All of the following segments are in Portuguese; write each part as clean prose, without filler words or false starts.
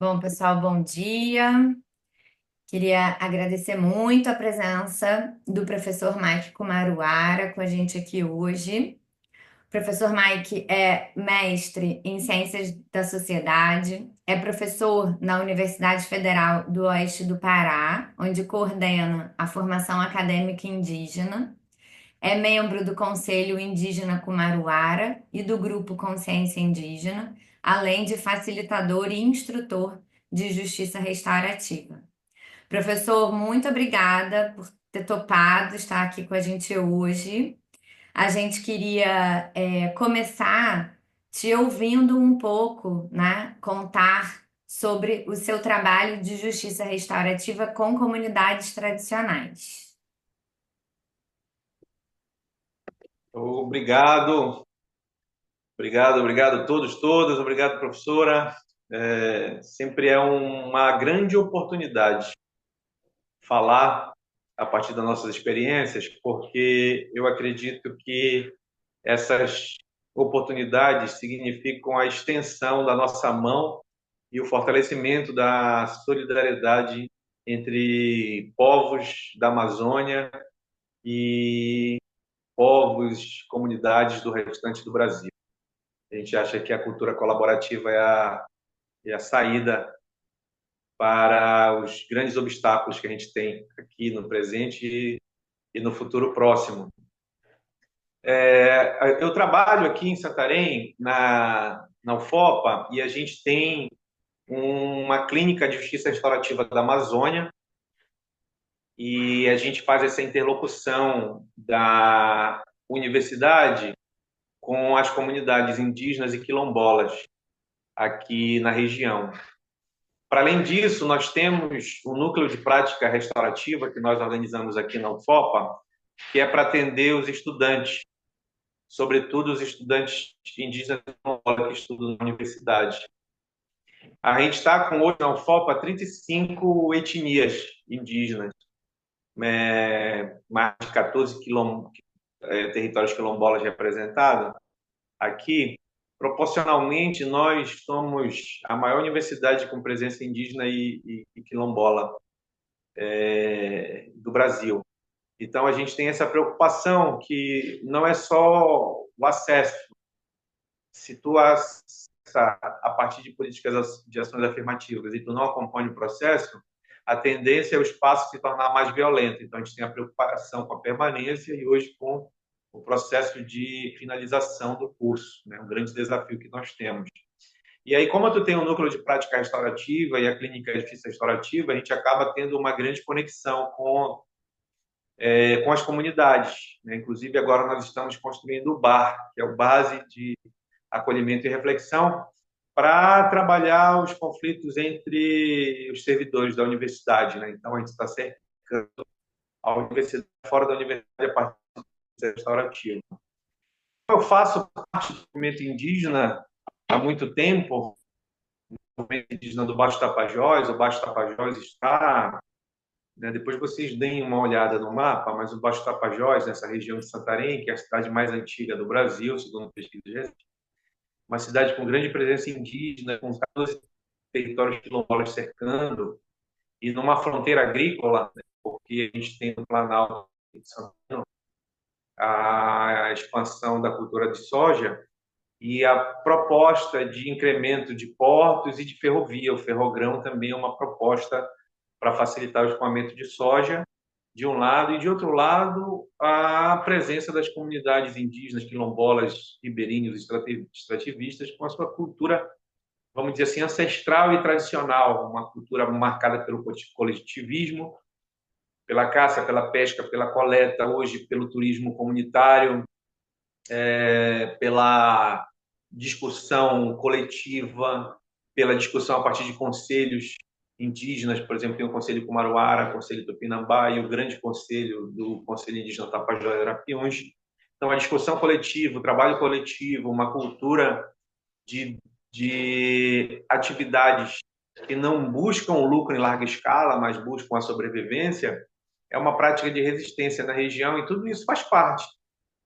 Bom, pessoal, bom dia. Queria agradecer muito a presença do professor Mike Kumaruara com a gente aqui hoje. O professor Mike é mestre em Ciências da Sociedade, é professor na Universidade Federal do Oeste do Pará, onde coordena a formação acadêmica indígena, é membro do Conselho Indígena Kumaruara e do Grupo Consciência Indígena, além de facilitador e instrutor de justiça restaurativa. Professor, muito obrigada por ter topado estar aqui com a gente hoje. A gente queria começar te ouvindo um pouco, né? Contar sobre o seu trabalho de justiça restaurativa com comunidades tradicionais. Obrigado, obrigado a todos, todas, obrigado, professora. Sempre é uma grande oportunidade falar a partir das nossas experiências, porque eu acredito que essas oportunidades significam a extensão da nossa mão e o fortalecimento da solidariedade entre povos da Amazônia e povos, comunidades do restante do Brasil. A gente acha que a cultura colaborativa é a saída para os grandes obstáculos que a gente tem aqui no presente e no futuro próximo. Eu trabalho aqui em Santarém, na UFOPA, e a gente tem uma clínica de justiça restaurativa da Amazônia, e a gente faz essa interlocução da universidade com as comunidades indígenas e quilombolas aqui na região. Para além disso, nós temos o núcleo de prática restaurativa que nós organizamos aqui na UFOPA, que é para atender os estudantes, sobretudo os estudantes indígenas que estudam na universidade. A gente está com hoje na UFOPA 35 etnias indígenas, mais de 14 territórios quilombolas representados aqui. Proporcionalmente, nós somos a maior universidade com presença indígena e quilombola do Brasil. Então, a gente tem essa preocupação que não é só o acesso. Se tu a partir de políticas de ações afirmativas e tu não acompanha o processo, a tendência é o espaço se tornar mais violento. Então, a gente tem a preocupação com a permanência e hoje com o processo de finalização do curso, né? Um grande desafio que nós temos. E aí, como tu tem o núcleo de prática restaurativa e a clínica de justiça restaurativa, a gente acaba tendo uma grande conexão com as comunidades, né? Inclusive, agora nós estamos construindo o BAR, que é o Base de Acolhimento e Reflexão, para trabalhar os conflitos entre os servidores da universidade, né? Então, a gente está cercando a universidade fora da universidade a partir do restaurativo. Eu faço parte do movimento indígena há muito tempo, o movimento indígena do Baixo Tapajós. O Baixo Tapajós está, né, depois vocês deem uma olhada no mapa, mas o Baixo Tapajós, nessa região de Santarém, que é a cidade mais antiga do Brasil, segundo pesquisas, uma cidade com grande presença indígena, com 14 territórios quilombolas cercando, e numa fronteira agrícola, né, porque a gente tem no Planalto de Santana a expansão da cultura de soja e a proposta de incremento de portos e de ferrovia. O ferrogrão também é uma proposta para facilitar o escoamento de soja, de um lado, e de outro lado, a presença das comunidades indígenas, quilombolas, ribeirinhos, extrativistas, com a sua cultura, vamos dizer assim, ancestral e tradicional, uma cultura marcada pelo coletivismo, pela caça, pela pesca, pela coleta, hoje pelo turismo comunitário, pela discussão coletiva, pela discussão a partir de conselhos indígenas. Por exemplo, tem o Conselho Kumaruara, o Conselho Tupinambá e o grande conselho do Conselho Indígena Tapajós e Arapiuns. Então, a discussão coletiva, o trabalho coletivo, uma cultura de atividades que não buscam o lucro em larga escala, mas buscam a sobrevivência, é uma prática de resistência na região, e tudo isso faz parte,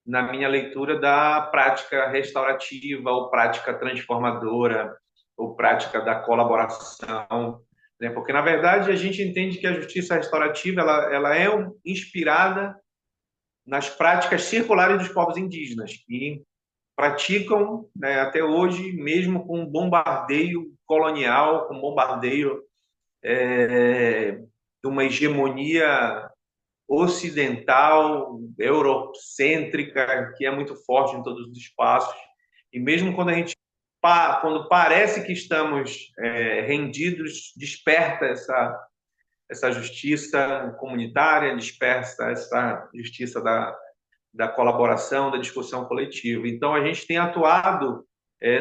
na minha leitura, da prática restaurativa ou prática transformadora ou prática da colaboração, né? Porque, na verdade, a gente entende que a justiça restaurativa ela é inspirada nas práticas circulares dos povos indígenas, que praticam, né, até hoje, mesmo com bombardeio colonial, com bombardeio de uma hegemonia ocidental, eurocêntrica, que é muito forte em todos os espaços. E mesmo quando quando parece que estamos rendidos, desperta essa justiça comunitária, desperta essa justiça da colaboração, da discussão coletiva. Então, a gente tem atuado,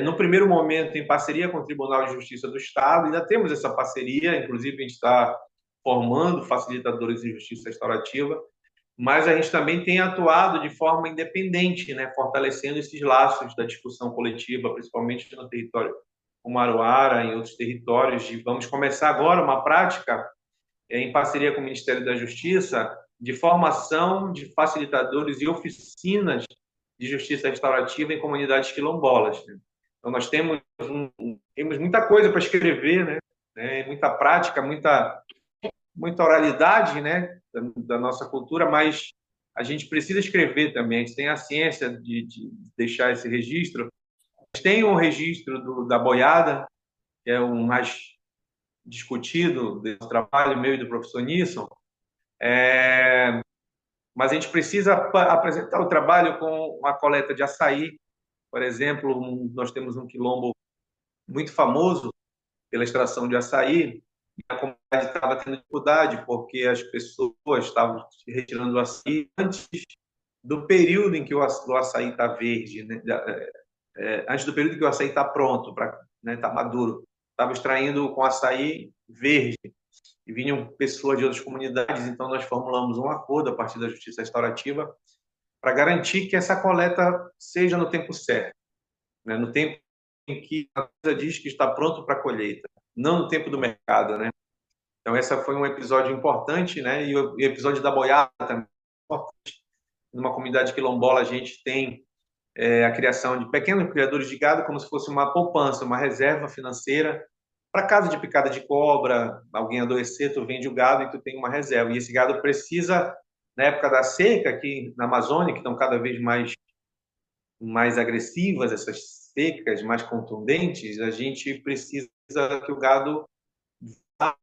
no primeiro momento, em parceria com o Tribunal de Justiça do Estado, ainda temos essa parceria, inclusive a gente está formando facilitadores de justiça restaurativa, mas a gente também tem atuado de forma independente, né, fortalecendo esses laços da discussão coletiva, principalmente no território Umaruara, em outros territórios. Vamos começar agora uma prática em parceria com o Ministério da Justiça, de formação de facilitadores e oficinas de justiça restaurativa em comunidades quilombolas, né? Então, nós temos muita coisa para escrever, né? Muita prática, muita oralidade, né? Da nossa cultura, mas a gente precisa escrever também. A gente tem a ciência de deixar esse registro. A gente tem um registro da boiada, que é o mais discutido desse trabalho, meu e do professor Nisson, mas a gente precisa apresentar o trabalho com a coleta de açaí, por exemplo. Nós temos um quilombo muito famoso pela extração de açaí, e a comunidade estava tendo dificuldade porque as pessoas estavam retirando o açaí antes do período em que o açaí está verde, né? Antes do período em que o açaí está pronto, né, tá maduro. Estava extraindo com açaí verde e vinham pessoas de outras comunidades, então nós formulamos um acordo a partir da Justiça Restaurativa para garantir que essa coleta seja no tempo certo, né? No tempo em que a coisa diz que está pronto para a colheita, não no tempo do mercado, né? Então, essa foi um episódio importante, né? E o episódio da boiada também é importante. Numa comunidade quilombola, a gente tem a criação de pequenos criadores de gado como se fosse uma poupança, uma reserva financeira para caso de picada de cobra, alguém adoecer, tu vende o gado e tu tem uma reserva. E esse gado precisa, na época da seca, aqui na Amazônia, que estão cada vez mais agressivas, essas secas mais contundentes, a gente precisa que o gado vá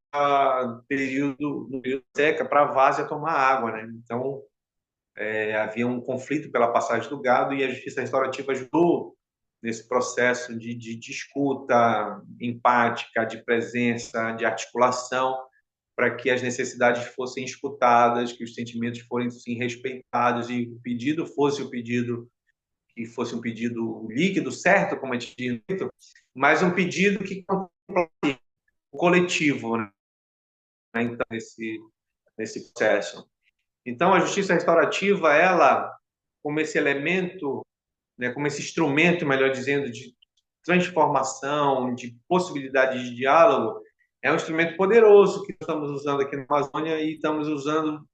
no período seca para a várzea tomar água, né? Então, havia um conflito pela passagem do gado e a justiça restaurativa ajudou nesse processo de escuta empática, de presença, de articulação, para que as necessidades fossem escutadas, que os sentimentos fossem respeitados e o pedido fosse o pedido que fosse um pedido líquido, certo, como a gente diz, mas um pedido que contemplasse o coletivo, né? Então, nesse processo. Então, a justiça restaurativa, ela, como esse elemento, né, como esse instrumento, melhor dizendo, de transformação, de possibilidade de diálogo, é um instrumento poderoso que estamos usando aqui na Amazônia e estamos usando,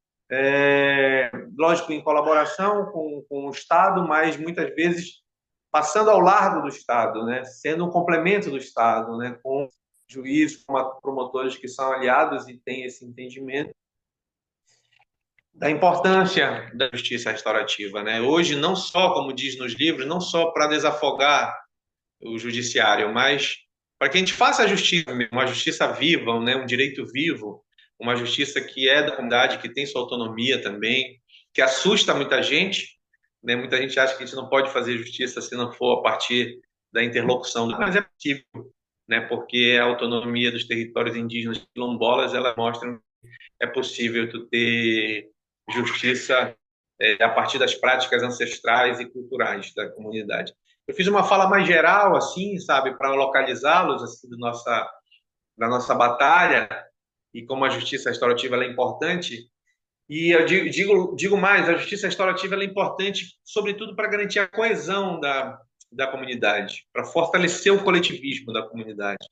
lógico, em colaboração com o Estado, mas muitas vezes passando ao largo do Estado, né, sendo um complemento do Estado, né, com juízes, com promotores que são aliados e têm esse entendimento da importância da justiça restaurativa, né? Hoje, não só, como diz nos livros, não só para desafogar o judiciário, mas para que a gente faça a justiça, uma justiça viva, né? Um direito vivo, uma justiça que é da comunidade, que tem sua autonomia também, que assusta muita gente, né? Muita gente acha que a gente não pode fazer justiça se não for a partir da interlocução, mas é possível, né? Porque a autonomia dos territórios indígenas quilombolas, ela mostra que é possível tu ter justiça a partir das práticas ancestrais e culturais da comunidade. Eu fiz uma fala mais geral, assim, sabe, para localizá-los assim, da nossa batalha e como a justiça restaurativa ela é importante. E eu digo mais, a justiça restaurativa ela é importante, sobretudo, para garantir a coesão da comunidade, para fortalecer o coletivismo da comunidade.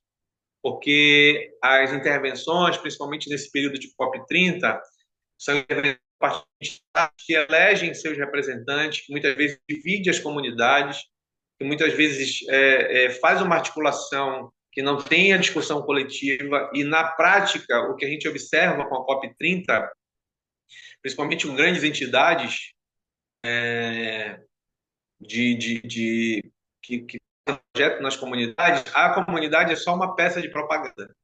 Porque as intervenções, principalmente nesse período de COP30, são partidos que elegem seus representantes, que muitas vezes divide as comunidades, que muitas vezes faz uma articulação que não tem a discussão coletiva, e na prática, o que a gente observa com a COP30, principalmente com grandes entidades que projetam nas comunidades, a comunidade é só uma peça de propaganda.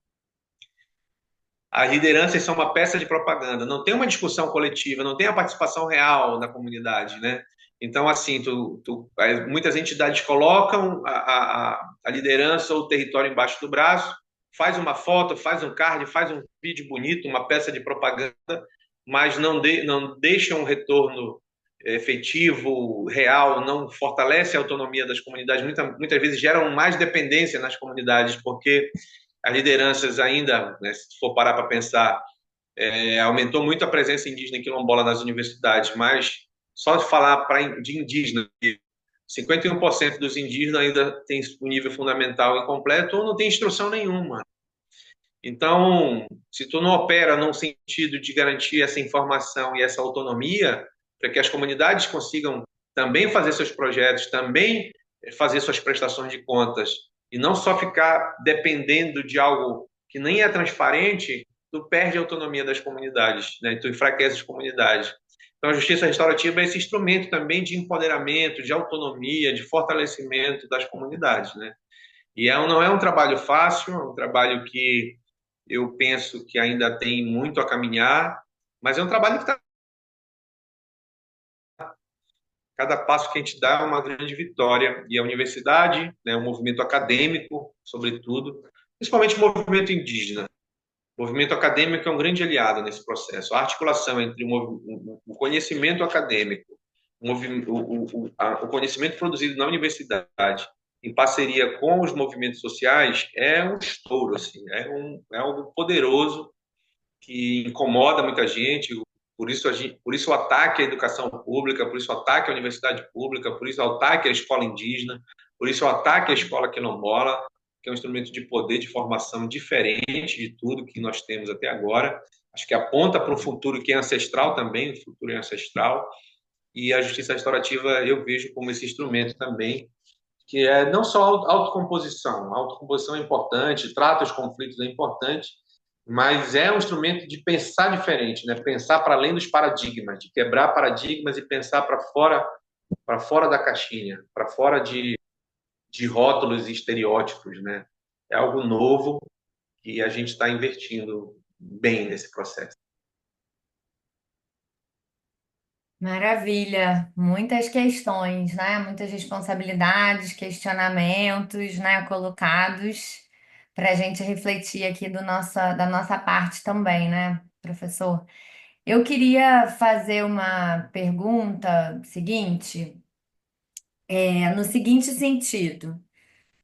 As lideranças são uma peça de propaganda. Não tem uma discussão coletiva, não tem a participação real da comunidade, né? Então, assim, muitas entidades colocam a liderança ou o território embaixo do braço, faz uma foto, faz um card, faz um vídeo bonito, uma peça de propaganda, mas não deixam um retorno efetivo, real, não fortalece a autonomia das comunidades. Muitas vezes geram mais dependência nas comunidades, porque as lideranças ainda, né, se for parar para pensar, aumentou muito a presença indígena e quilombola nas universidades, mas só de falar de indígena, 51% dos indígenas ainda tem o nível fundamental incompleto ou não tem instrução nenhuma. Então, se tu não opera num sentido de garantir essa informação e essa autonomia, para que as comunidades consigam também fazer seus projetos, também fazer suas prestações de contas, e não só ficar dependendo de algo que nem é transparente, tu perde a autonomia das comunidades, né? Tu enfraquece as comunidades. Então, a justiça restaurativa é esse instrumento também de empoderamento, de autonomia, de fortalecimento das comunidades, né? E não é um trabalho fácil, é um trabalho que eu penso que ainda tem muito a caminhar, mas é um trabalho que está. Cada passo que a gente dá é uma grande vitória. E a universidade, né, o movimento acadêmico, sobretudo, principalmente o movimento indígena. O movimento acadêmico é um grande aliado nesse processo. A articulação entre o conhecimento acadêmico, o conhecimento produzido na universidade, em parceria com os movimentos sociais, é um estouro, assim, é algo poderoso que incomoda muita gente. Por isso o ataque à educação pública, por isso o ataque à universidade pública, por isso o ataque à escola indígena, por isso o ataque à escola quilombola, que é um instrumento de poder, de formação diferente de tudo que nós temos até agora. Acho que aponta para um futuro que é ancestral também, o futuro é ancestral. E a justiça restaurativa eu vejo como esse instrumento também, que é não só autocomposição. A autocomposição é importante, trata os conflitos é importante, mas é um instrumento de pensar diferente, né? Pensar para além dos paradigmas, de quebrar paradigmas e pensar para fora da caixinha, para fora de rótulos e estereótipos, né? É algo novo que a gente está invertindo bem nesse processo. Maravilha, muitas questões, né? Muitas responsabilidades, questionamentos, né? Colocados para a gente refletir aqui da nossa parte também, né, professor? Eu queria fazer uma pergunta seguinte, no seguinte sentido.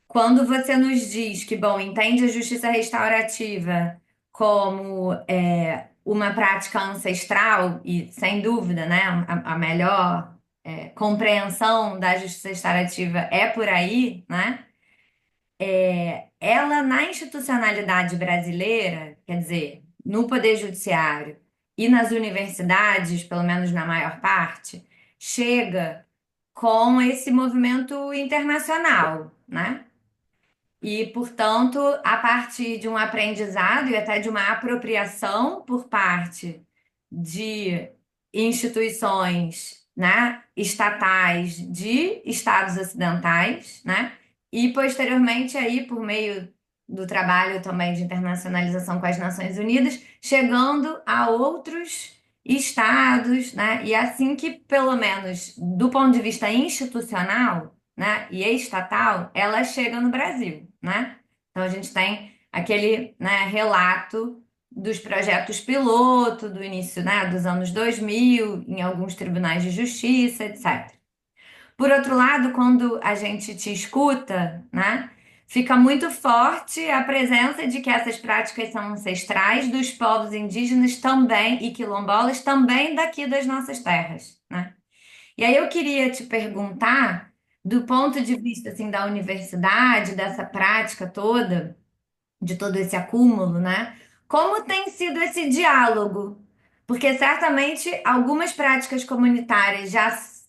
Quando você nos diz que, bom, entende a justiça restaurativa como uma prática ancestral, e sem dúvida, né, a melhor compreensão da justiça restaurativa é por aí, né? Ela, na institucionalidade brasileira, quer dizer, no Poder Judiciário e nas universidades, pelo menos na maior parte, chega com esse movimento internacional, né? E, portanto, a partir de um aprendizado e até de uma apropriação por parte de instituições, né, estatais de estados ocidentais, né, e posteriormente aí por meio do trabalho também de internacionalização com as Nações Unidas, chegando a outros estados, né, e assim que, pelo menos do ponto de vista institucional, né, e estatal, ela chega no Brasil, né? Então a gente tem aquele, né, relato dos projetos piloto do início, né, dos anos 2000 em alguns tribunais de justiça, etc. Por outro lado, quando a gente te escuta, né, fica muito forte a presença de que essas práticas são ancestrais dos povos indígenas também e quilombolas também daqui das nossas terras, né? E aí eu queria te perguntar, do ponto de vista assim da universidade, dessa prática toda, de todo esse acúmulo, né? Como tem sido esse diálogo? Porque certamente algumas práticas comunitárias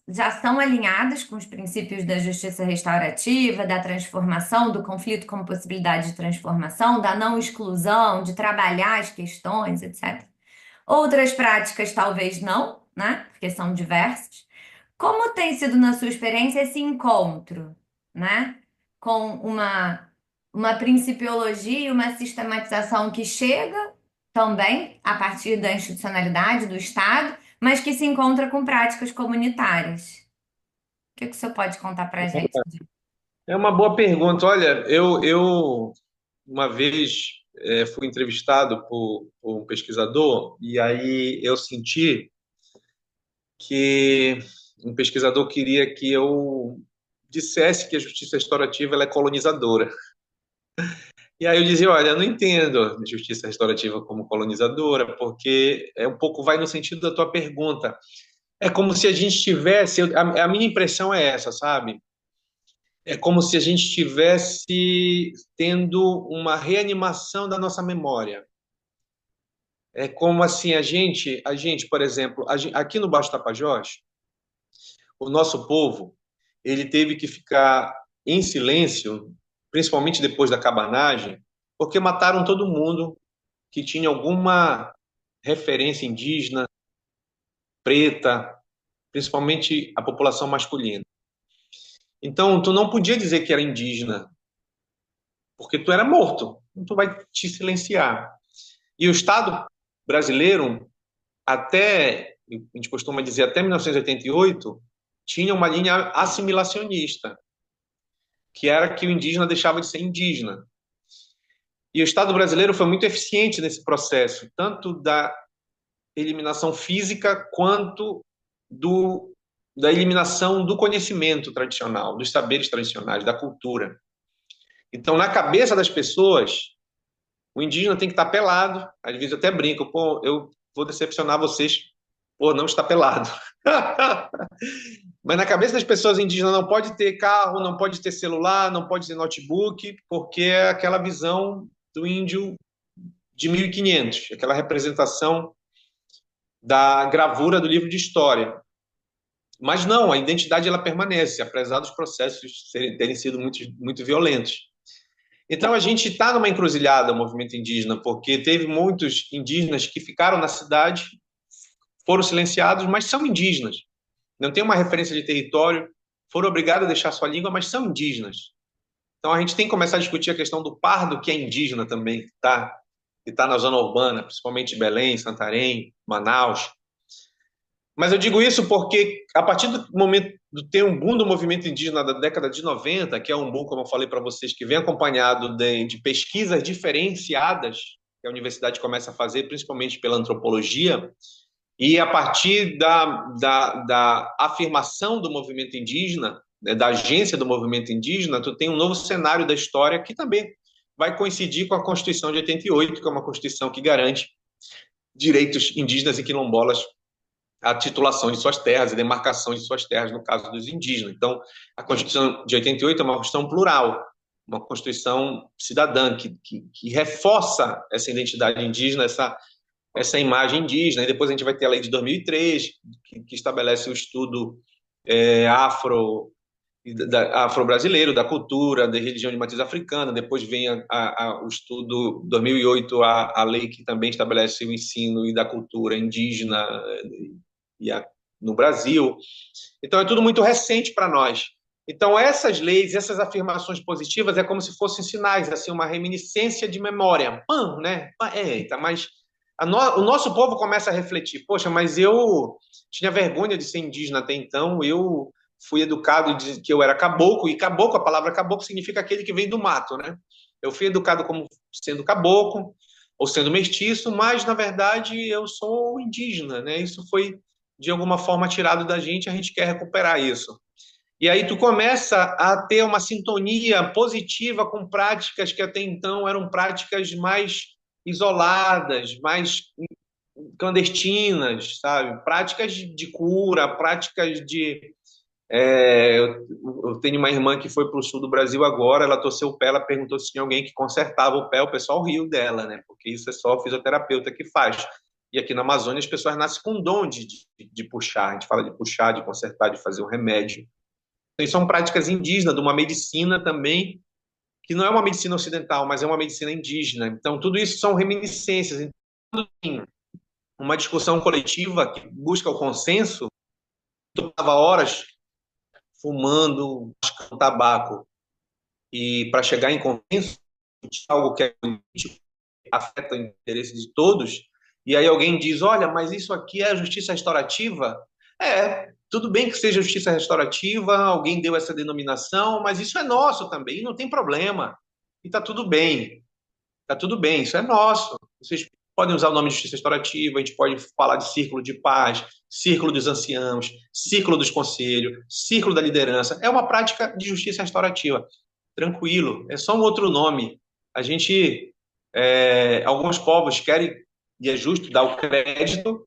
já são alinhados com os princípios da justiça restaurativa, da transformação, do conflito como possibilidade de transformação, da não exclusão, de trabalhar as questões, etc. Outras práticas talvez não, né? Porque são diversas. Como tem sido na sua experiência esse encontro, né? Com uma principiologia e uma sistematização que chega também a partir da institucionalidade do Estado, mas que se encontra com práticas comunitárias. O que que o senhor pode contar para a gente? É uma boa pergunta. Olha, eu uma vez fui entrevistado por um pesquisador e aí eu senti que um pesquisador queria que eu dissesse que a justiça restaurativa ela é colonizadora. E aí eu dizia, olha, eu não entendo a justiça restaurativa como colonizadora, porque é um pouco vai no sentido da tua pergunta. É como se a gente tivesse, a minha impressão é essa, sabe? É como se a gente estivesse tendo uma reanimação da nossa memória. É como assim por exemplo, aqui no Baixo Tapajós, o nosso povo, ele teve que ficar em silêncio, principalmente depois da cabanagem, porque mataram todo mundo que tinha alguma referência indígena, preta, principalmente a população masculina. Então, tu não podia dizer que era indígena, porque tu era morto. Então, tu vai te silenciar. E o Estado brasileiro, até, a gente costuma dizer, até 1988, tinha uma linha assimilacionista, que era que o indígena deixava de ser indígena. E o Estado brasileiro foi muito eficiente nesse processo, tanto da eliminação física quanto do, da eliminação do conhecimento tradicional, dos saberes tradicionais, da cultura. Então, na cabeça das pessoas, o indígena tem que estar pelado. Às vezes eu até brinco, pô, eu vou decepcionar vocês por não estar pelado. Mas na cabeça das pessoas, indígenas não pode ter carro, não pode ter celular, não pode ter notebook, porque é aquela visão do índio de 1500, aquela representação da gravura do livro de história. Mas não, a identidade ela permanece, apesar dos processos terem sido muito violentos. Então a gente está numa encruzilhada, o movimento indígena, porque teve muitos indígenas que ficaram na cidade, foram silenciados, mas são indígenas. Não tem uma referência de território, foram obrigados a deixar sua língua, mas são indígenas. Então a gente tem que começar a discutir a questão do pardo, que é indígena também, que tá na zona urbana, principalmente Belém, Santarém, Manaus. Mas eu digo isso porque, a partir do momento de ter um boom do movimento indígena da década de 90, que é um boom, como eu falei para vocês, que vem acompanhado de pesquisas diferenciadas que a universidade começa a fazer, principalmente pela antropologia, e a partir da afirmação do movimento indígena, né, da agência do movimento indígena, tu tem um novo cenário da história que também vai coincidir com a Constituição de 88, que é uma Constituição que garante direitos indígenas e quilombolas, a titulação de suas terras, a demarcação de suas terras, no caso dos indígenas. Então, a Constituição de 88 é uma Constituição plural, uma Constituição cidadã, que reforça essa identidade indígena, essa imagem indígena. E depois a gente vai ter a lei de 2003, que estabelece o estudo afro-brasileiro, da cultura, da religião de matriz africana. Depois vem o estudo 2008, a lei que também estabelece o ensino e da cultura indígena no Brasil. Então, é tudo muito recente para nós. Então, essas leis, essas afirmações positivas é como se fossem sinais, assim, uma reminiscência de memória. Né? Eita, mas o nosso povo começa a refletir. Poxa, mas eu tinha vergonha de ser indígena até então, eu fui educado de que eu era caboclo, e caboclo, a palavra caboclo significa aquele que vem do mato, né? Eu fui educado como sendo caboclo, ou sendo mestiço, mas, na verdade, eu sou indígena, né? Isso foi de alguma forma tirado da gente, a gente quer recuperar isso. E aí tu começa a ter uma sintonia positiva com práticas que até então eram práticas mais isoladas, mais clandestinas, sabe? Práticas de cura, práticas de... eu tenho uma irmã que foi para o sul do Brasil agora, ela torceu o pé, ela perguntou se tinha alguém que consertava o pé, o pessoal riu dela, né? Porque isso é só o fisioterapeuta que faz. E aqui na Amazônia as pessoas nascem com o dom de puxar. A gente fala de puxar, de consertar, de fazer um remédio. Então, isso são práticas indígenas, de uma medicina também, que não é uma medicina ocidental, mas é uma medicina indígena. Então, tudo isso são reminiscências. Então, uma discussão coletiva que busca o consenso, tomava horas fumando, mascando tabaco, e para chegar em consenso, algo que é político, afeta o interesse de todos, e aí alguém diz, olha, mas isso aqui é justiça restaurativa? Tudo bem que seja justiça restaurativa, alguém deu essa denominação, mas isso é nosso também, e não tem problema. E está tudo bem, isso é nosso. Vocês podem usar o nome de justiça restaurativa, a gente pode falar de círculo de paz, círculo dos anciãos, círculo dos conselhos, círculo da liderança. É uma prática de justiça restaurativa. Tranquilo, é só um outro nome. A gente, alguns povos querem, e é justo dar o crédito, não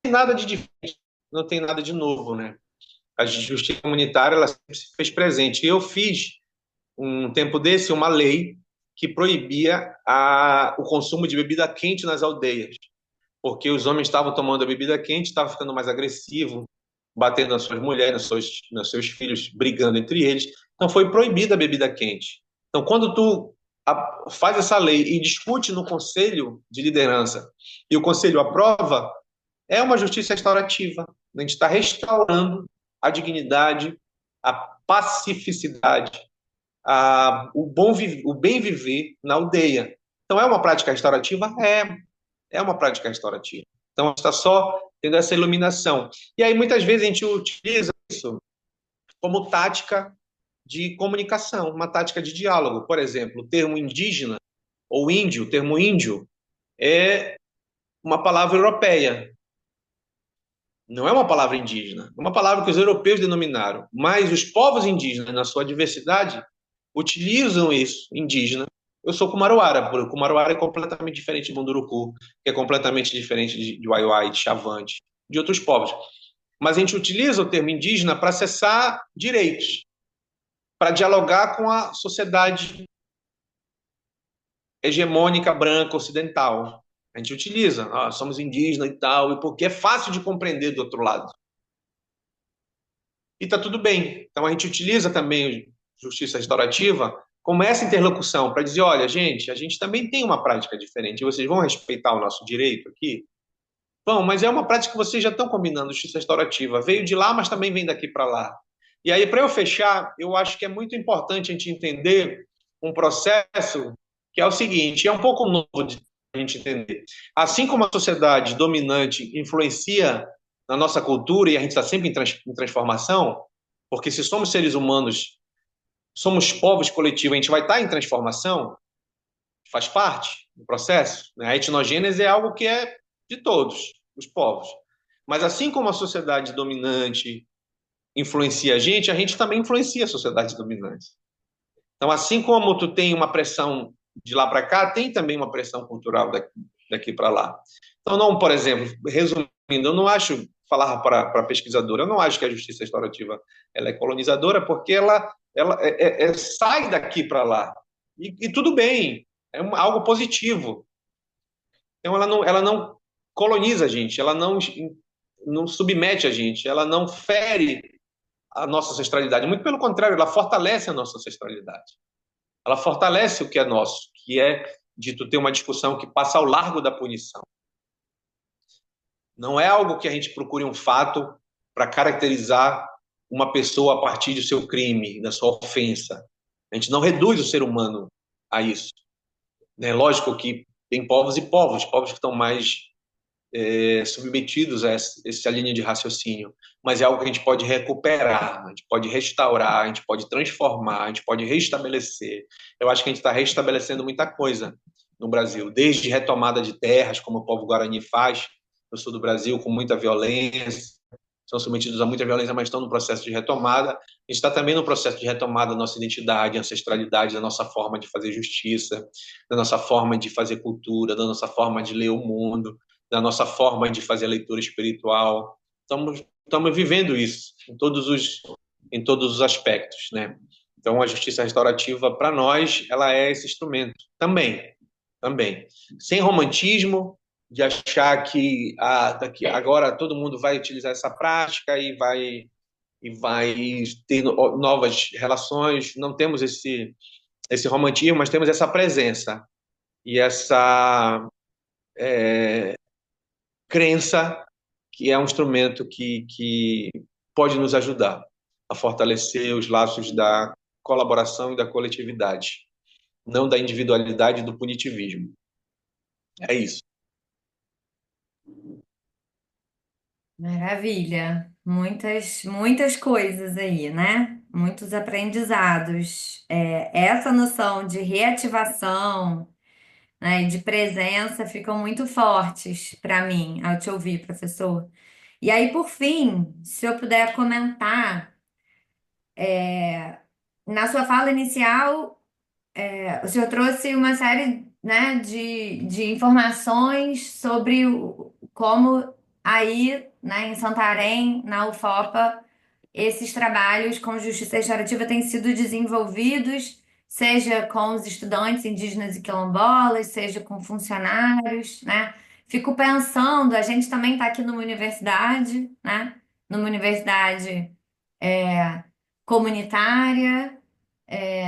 tem nada de diferente, não tem nada de novo, né? A justiça comunitária, ela sempre se fez presente. Eu fiz, um tempo desse, uma lei que proibia o consumo de bebida quente nas aldeias, porque os homens estavam tomando a bebida quente, estavam ficando mais agressivos, batendo nas suas mulheres, nos seus filhos, brigando entre eles. Então foi proibida a bebida quente. Então, quando tu faz essa lei e discute no conselho de liderança e o conselho aprova, é uma justiça restaurativa. A gente está restaurando a dignidade, a pacificidade, o bem viver na aldeia. Então, é uma prática restaurativa? É uma prática restaurativa. Então, a gente está só tendo essa iluminação. E aí, muitas vezes, a gente utiliza isso como tática de comunicação, uma tática de diálogo. Por exemplo, o termo indígena ou índio, o termo índio, é uma palavra europeia. Não é uma palavra indígena, é uma palavra que os europeus denominaram. Mas os povos indígenas, na sua diversidade, utilizam isso, indígena. Eu sou Kumaruara, porque o Kumaruara é completamente diferente de Munduruku, que é completamente diferente de Waiwai, de Xavante, de outros povos. Mas a gente utiliza o termo indígena para acessar direitos, para dialogar com a sociedade hegemônica branca ocidental. A gente utiliza, somos indígenas e tal, e porque é fácil de compreender do outro lado. E está tudo bem. Então a gente utiliza também justiça restaurativa como essa interlocução para dizer, olha, gente, a gente também tem uma prática diferente. Vocês vão respeitar o nosso direito aqui? Bom, mas é uma prática que vocês já estão combinando, justiça restaurativa. Veio de lá, mas também vem daqui para lá. E aí, para eu fechar, eu acho que é muito importante a gente entender um processo que é o seguinte, é um pouco novo de a gente entender. Assim como a sociedade dominante influencia na nossa cultura e a gente está sempre em transformação, porque se somos seres humanos, somos povos coletivos, a gente vai estar em transformação, faz parte do processo. Né? A etnogênese é algo que é de todos os povos. Mas assim como a sociedade dominante influencia a gente também influencia a sociedade dominante. Então, assim como tu tem uma pressão de lá para cá, tem também uma pressão cultural daqui para lá. Então, não, por exemplo, resumindo, eu não acho, falar para pesquisadora, eu não acho que a justiça restaurativa ela é colonizadora, porque ela sai daqui para lá. E tudo bem, é algo positivo. Então, ela não coloniza a gente, ela não submete a gente, ela não fere a nossa ancestralidade. Muito pelo contrário, ela fortalece a nossa ancestralidade. Ela fortalece o que é nosso, que é de tu ter uma discussão que passa ao largo da punição. Não é algo que a gente procure um fato para caracterizar uma pessoa a partir do seu crime, da sua ofensa. A gente não reduz o ser humano a isso. É lógico que tem povos e povos que estão mais submetidos a essa linha de raciocínio, mas é algo que a gente pode recuperar, a gente pode restaurar, a gente pode transformar, a gente pode restabelecer. Eu acho que a gente está restabelecendo muita coisa no Brasil, desde retomada de terras, como o povo Guarani faz no sul do Brasil, com muita violência, são submetidos a muita violência, mas estão no processo de retomada. A gente está também no processo de retomada da nossa identidade, ancestralidade, da nossa forma de fazer justiça, da nossa forma de fazer cultura, da nossa forma de ler o mundo, da nossa forma de fazer leitura espiritual. Estamos vivendo isso em todos os aspectos, né? Então, a justiça restaurativa, para nós, ela é esse instrumento também. Sem romantismo, de achar que daqui, agora todo mundo vai utilizar essa prática e vai ter novas relações. Não temos esse romantismo, mas temos essa presença e essa crença que é um instrumento que pode nos ajudar a fortalecer os laços da colaboração e da coletividade, não da individualidade e do punitivismo. É isso. Maravilha. Muitas coisas aí, né? Muitos aprendizados. Essa noção de reativação, né, e de presença ficam muito fortes para mim ao te ouvir, professor. E aí, por fim, se eu puder comentar, na sua fala inicial, o senhor trouxe uma série, né, de informações sobre como aí, né, em Santarém, na UFOPA, esses trabalhos com justiça restaurativa têm sido desenvolvidos, seja com os estudantes indígenas e quilombolas, seja com funcionários, né? Fico pensando, a gente também está aqui numa universidade, né? Numa universidade comunitária,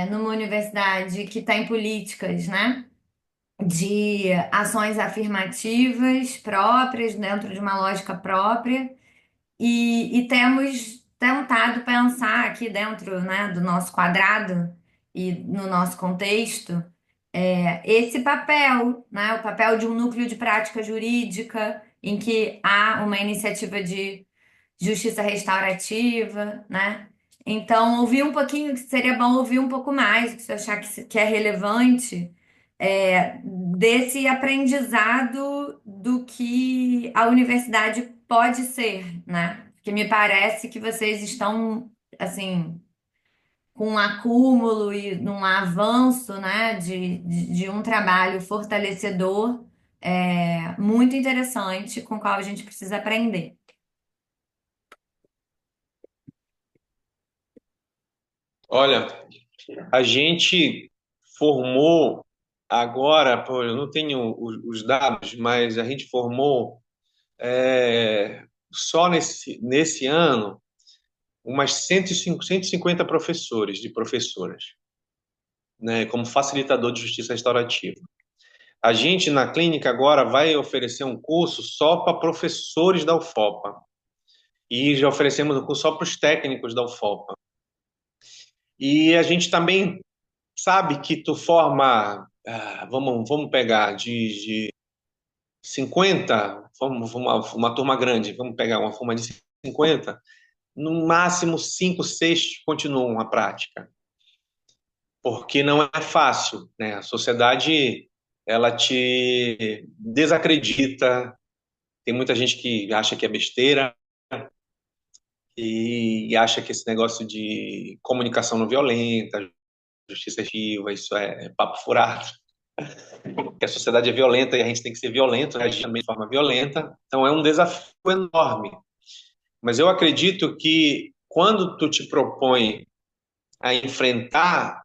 numa universidade que tem políticas, né? De ações afirmativas próprias, dentro de uma lógica própria. E temos tentado pensar aqui dentro, né, do nosso quadrado e no nosso contexto, esse papel, né, o papel de um núcleo de prática jurídica em que há uma iniciativa de justiça restaurativa, né? Então, ouvir um pouquinho, seria bom ouvir um pouco mais, o que você achar que é relevante, desse aprendizado do que a universidade pode ser, né? Porque me parece que vocês estão, assim, com um acúmulo e num avanço, né, de um trabalho fortalecedor, muito interessante, com o qual a gente precisa aprender. Olha, a gente formou agora, pô, eu não tenho os dados, mas a gente formou só nesse ano umas 150 professores e professoras, né, como facilitador de justiça restaurativa. A gente, na clínica, agora vai oferecer um curso só para professores da UFOPA. E já oferecemos um curso só para os técnicos da UFOPA. E a gente também sabe que tu forma, vamos pegar de 50, uma turma grande, vamos pegar uma turma de 50, no máximo 5, 6 continuam a prática. Porque não é fácil, né? A sociedade, ela te desacredita, tem muita gente que acha que é besteira e acha que esse negócio de comunicação não violenta, justiça ativa, isso é papo furado, que a sociedade é violenta e a gente tem que ser violento, reagir também de forma violenta. Então é um desafio enorme. Mas eu acredito que quando tu te propõe a enfrentar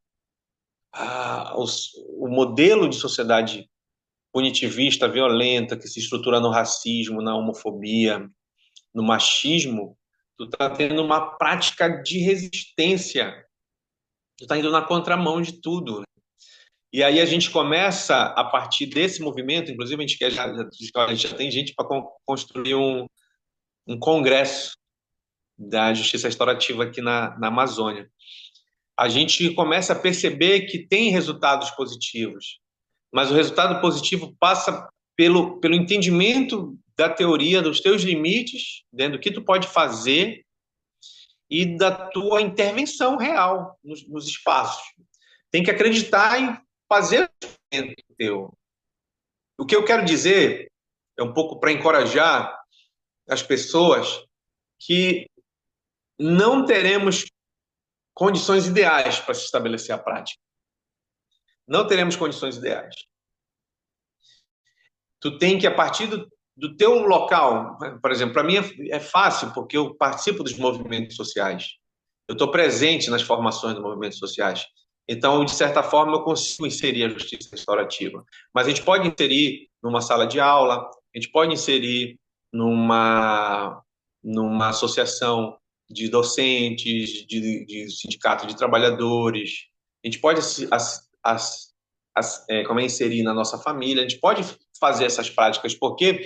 o modelo de sociedade punitivista, violenta, que se estrutura no racismo, na homofobia, no machismo, tu está tendo uma prática de resistência, tu está indo na contramão de tudo. E aí a gente começa, a partir desse movimento, inclusive a gente, a gente já tem gente para construir um congresso da justiça restaurativa aqui na Amazônia. A gente começa a perceber que tem resultados positivos, mas o resultado positivo passa pelo entendimento da teoria, dos teus limites, dentro do que tu pode fazer e da tua intervenção real nos espaços. Tem que acreditar em fazer o teu. O que eu quero dizer é um pouco para encorajar as pessoas que não teremos condições ideais para se estabelecer a prática. Não teremos condições ideais. Tu tem que, a partir do teu local, por exemplo, para mim é fácil, porque eu participo dos movimentos sociais. Eu estou presente nas formações dos movimentos sociais. Então, de certa forma, eu consigo inserir a justiça restaurativa. Mas a gente pode inserir numa sala de aula, a gente pode inserir numa, numa associação de docentes, de sindicato de trabalhadores, a gente pode como é, inserir na nossa família, a gente pode fazer essas práticas, porque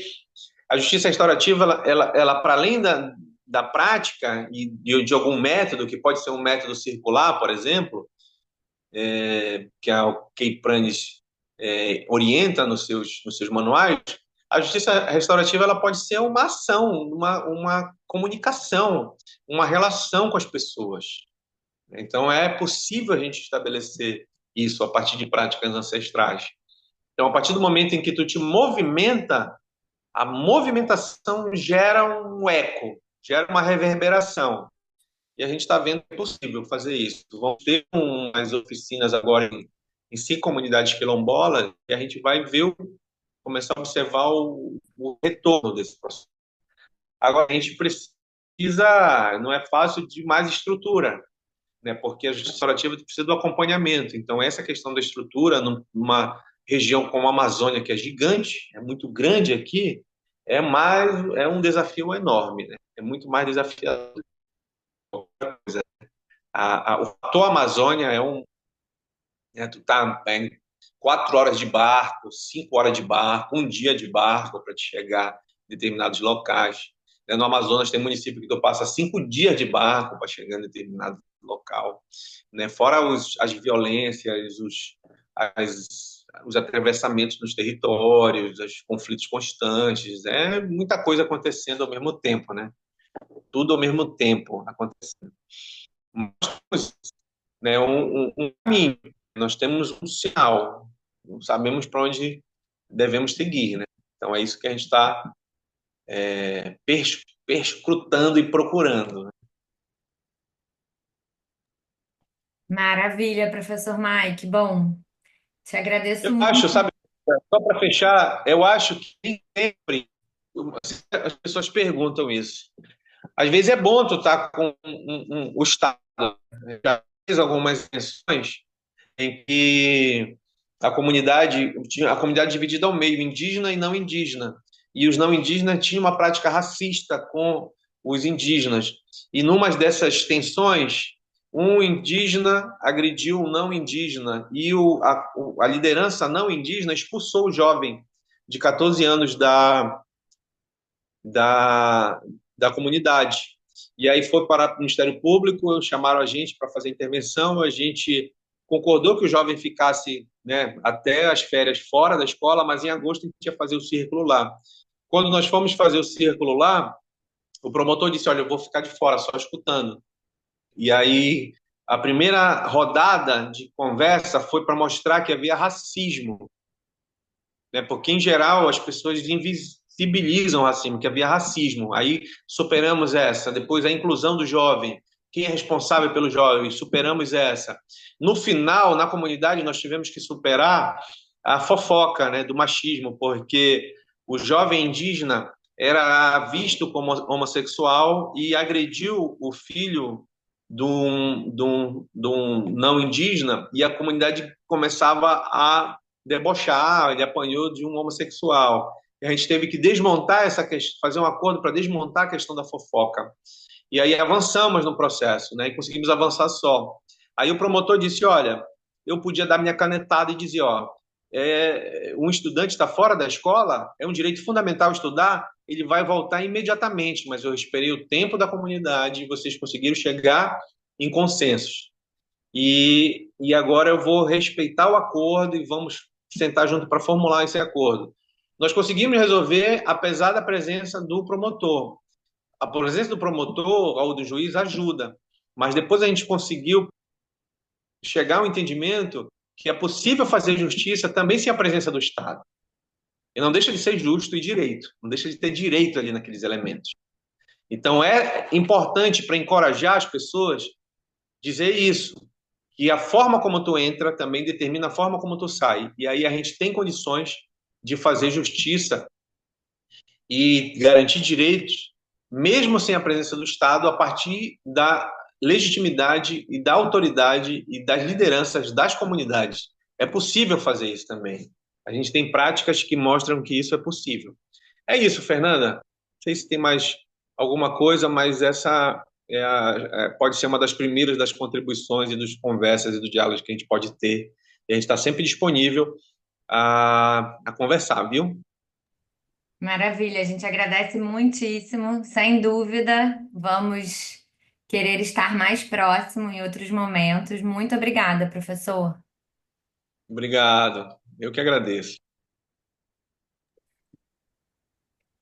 a justiça restaurativa, ela para além da prática e de algum método, que pode ser um método circular, por exemplo, que o Kay Pranes orienta nos seus manuais, a justiça restaurativa ela pode ser uma ação, uma comunicação, uma relação com as pessoas. Então, é possível a gente estabelecer isso a partir de práticas ancestrais. Então, a partir do momento em que tu te movimenta, a movimentação gera um eco, gera uma reverberação. E a gente está vendo que é possível fazer isso. Vamos ter umas oficinas agora em 5 comunidades quilombolas e a gente vai ver, começar a observar o retorno desse processo. Agora, a gente precisa, não é fácil, de mais estrutura, né? Porque a justiça restaurativa precisa do acompanhamento. Então, essa questão da estrutura, numa região como a Amazônia, que é gigante, é muito grande aqui, é um desafio enorme, né? É muito mais desafiador. O fator Amazônia é um. Né, tu tá em 4 horas de barco, 5 horas de barco, um dia de barco para te chegar em determinados locais. Né, no Amazonas tem município que tu passa 5 dias de barco para chegar em determinado local. Né? Fora as violências, os atravessamentos nos territórios, os conflitos constantes, é muita coisa acontecendo ao mesmo tempo, né? Tudo ao mesmo tempo acontecendo. Mas, né, um caminho, nós temos um sinal, não sabemos para onde devemos seguir, né? Então é isso que a gente está perscrutando e procurando. Né? Maravilha, professor Mike. Bom, te agradeço Eu acho, muito. sabe, só para fechar, eu acho que nem sempre as pessoas perguntam isso. Às vezes é bom tu estar com o Estado. Né? Já fiz algumas menções em que a comunidade dividida ao meio, indígena e não indígena. E os não indígenas tinham uma prática racista com os indígenas. E numa dessas tensões, um indígena agrediu um não indígena e a liderança não indígena expulsou o jovem de 14 anos da, da comunidade. E aí foi para o Ministério Público, chamaram a gente para fazer intervenção, a gente concordou que o jovem ficasse, né, até as férias fora da escola, mas em agosto a gente ia fazer o círculo lá. Quando nós fomos fazer o círculo lá, o promotor disse, olha, eu vou ficar de fora, só escutando. E aí a primeira rodada de conversa foi para mostrar que havia racismo, né? Porque, em geral, as pessoas invisibilizam o racismo, que havia racismo. Aí superamos essa. Depois, a inclusão do jovem. Quem é responsável pelo jovem? Superamos essa. No final, na comunidade, nós tivemos que superar a fofoca, né, do machismo, porque o jovem indígena era visto como homossexual e agrediu o filho de um não indígena e a comunidade começava a debochar, ele apanhou de um homossexual. E a gente teve que desmontar essa questão, fazer um acordo para desmontar a questão da fofoca. E aí avançamos no processo, né? E conseguimos avançar só. Aí o promotor disse, olha, eu podia dar minha canetada e dizer, ó, um estudante está fora da escola, é um direito fundamental estudar, ele vai voltar imediatamente, mas eu esperei o tempo da comunidade e vocês conseguiram chegar em consensos. E agora eu vou respeitar o acordo e vamos sentar junto para formular esse acordo. Nós conseguimos resolver, apesar da presença do promotor. A presença do promotor ou do juiz ajuda, mas depois a gente conseguiu chegar ao entendimento que é possível fazer justiça também sem a presença do Estado. E não deixa de ser justo e direito, não deixa de ter direito ali naqueles elementos. Então é importante para encorajar as pessoas dizer isso, que a forma como tu entra também determina a forma como tu sai. E aí a gente tem condições de fazer justiça e garantir direitos, mesmo sem a presença do Estado, a partir da legitimidade e da autoridade e das lideranças das comunidades. É possível fazer isso também. A gente tem práticas que mostram que isso é possível. É isso, Fernanda. Não sei se tem mais alguma coisa, mas essa pode ser uma das primeiras das contribuições e das conversas e do diálogo que a gente pode ter. E a gente está sempre disponível a conversar, viu? Maravilha, a gente agradece muitíssimo, sem dúvida. Vamos querer estar mais próximo em outros momentos. Muito obrigada, professor. Obrigado. Eu que agradeço.